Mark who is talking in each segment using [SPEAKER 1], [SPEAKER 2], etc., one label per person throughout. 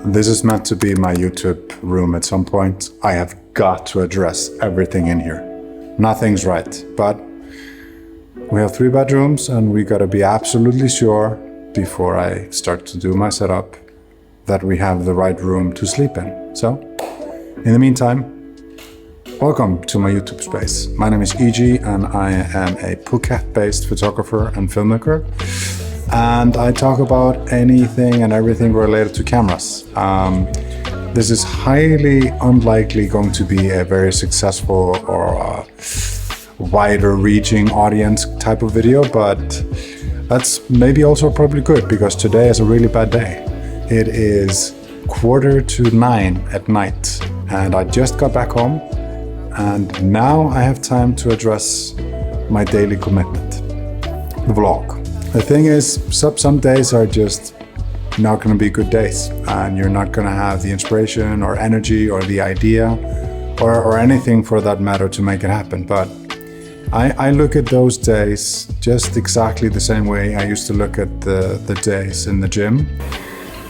[SPEAKER 1] This is meant to be my YouTube room at some point. I have got to address everything in here. Nothing's right, but we have 3 bedrooms and we gotta be absolutely sure before I start to do my setup that we have the right room to sleep in. So, in the meantime, welcome to my YouTube space. My name is EG and I am a Phuket-based photographer and filmmaker. And I talk about anything and everything related to cameras. This is highly unlikely going to be a very successful or wider reaching audience type of video, but that's maybe also probably good because today is a really bad day. It is 8:45 at night and I just got back home and now I have time to address my daily commitment, the vlog. The thing is, some days are just not going to be good days and you're not going to have the inspiration or energy or the idea or anything for that matter to make it happen. But I look at those days just exactly the same way I used to look at the days in the gym.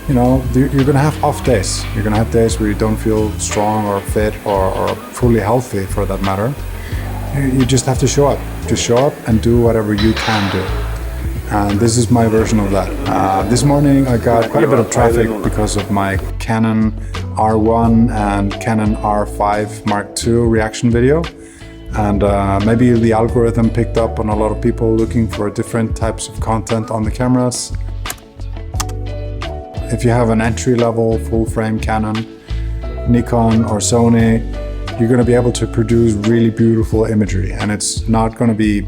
[SPEAKER 1] You know, you're going to have off days. You're going to have days where you don't feel strong or fit or fully healthy for that matter. You just have to show up. Just show up and do whatever you can do. And this is my version of that. This morning I got quite a bit of traffic because of my Canon R1 and Canon R5 II reaction video. And maybe the algorithm picked up on a lot of people looking for different types of content on the cameras. If you have an entry-level full-frame Canon, Nikon or Sony, you're going to be able to produce really beautiful imagery. And it's not going to be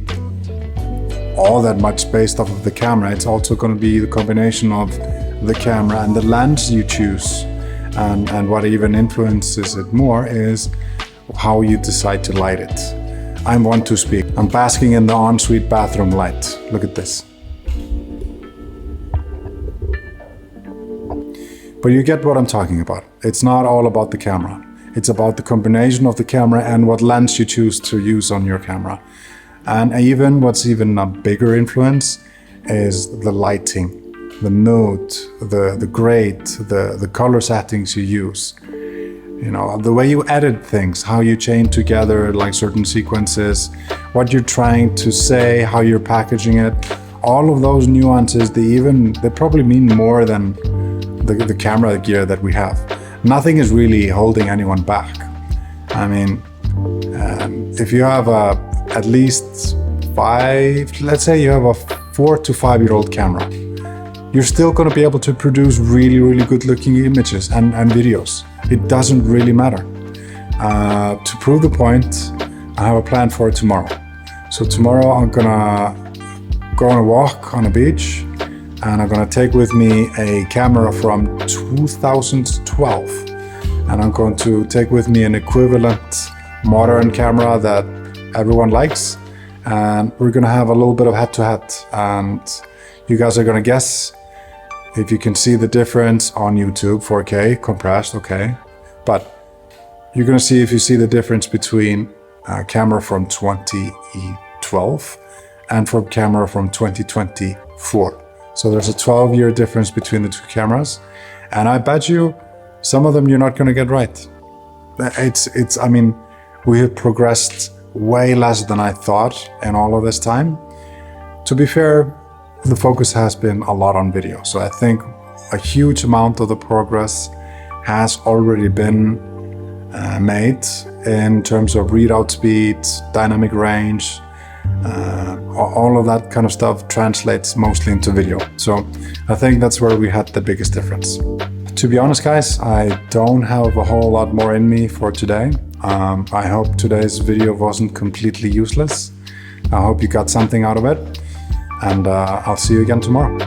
[SPEAKER 1] all that much based off of the camera. It's also going to be the combination of the camera and the lens you choose. And what even influences it more is how you decide to light it. I'm one to speak. I'm basking in the ensuite bathroom light. Look at this. But you get what I'm talking about. It's not all about the camera. It's about the combination of the camera and what lens you choose to use on your camera. And even what's even a bigger influence is the lighting, the mood, the grade, the color settings you use. You know, the way you edit things, how you chain together like certain sequences, what you're trying to say, how you're packaging it. All of those nuances, they probably mean more than the camera gear that we have. Nothing is really holding anyone back. I mean, if you have at least 5, let's say you have a 4 to 5 year old camera, you're still going to be able to produce really, really good looking images and videos. It doesn't really matter. To prove the point, I have a plan for tomorrow. So tomorrow I'm gonna go on a walk on a beach and I'm gonna take with me a camera from 2012 and I'm going to take with me an equivalent modern camera that everyone likes, and we're gonna have a little bit of head-to-head, and you guys are gonna guess if you can see the difference on YouTube. 4K compressed, okay, but you're gonna see if you see the difference between a camera from 2012 and from camera from 2024. So there's a 12-year difference between the two cameras, and I bet you some of them you're not gonna get right. I mean, we have progressed way less than I thought in all of this time. To be fair, the focus has been a lot on video. So I think a huge amount of the progress has already been made in terms of readout speed, dynamic range, all of that kind of stuff translates mostly into video. So I think that's where we had the biggest difference. To be honest, guys, I don't have a whole lot more in me for today. I hope today's video wasn't completely useless. I hope you got something out of it, and I'll see you again tomorrow.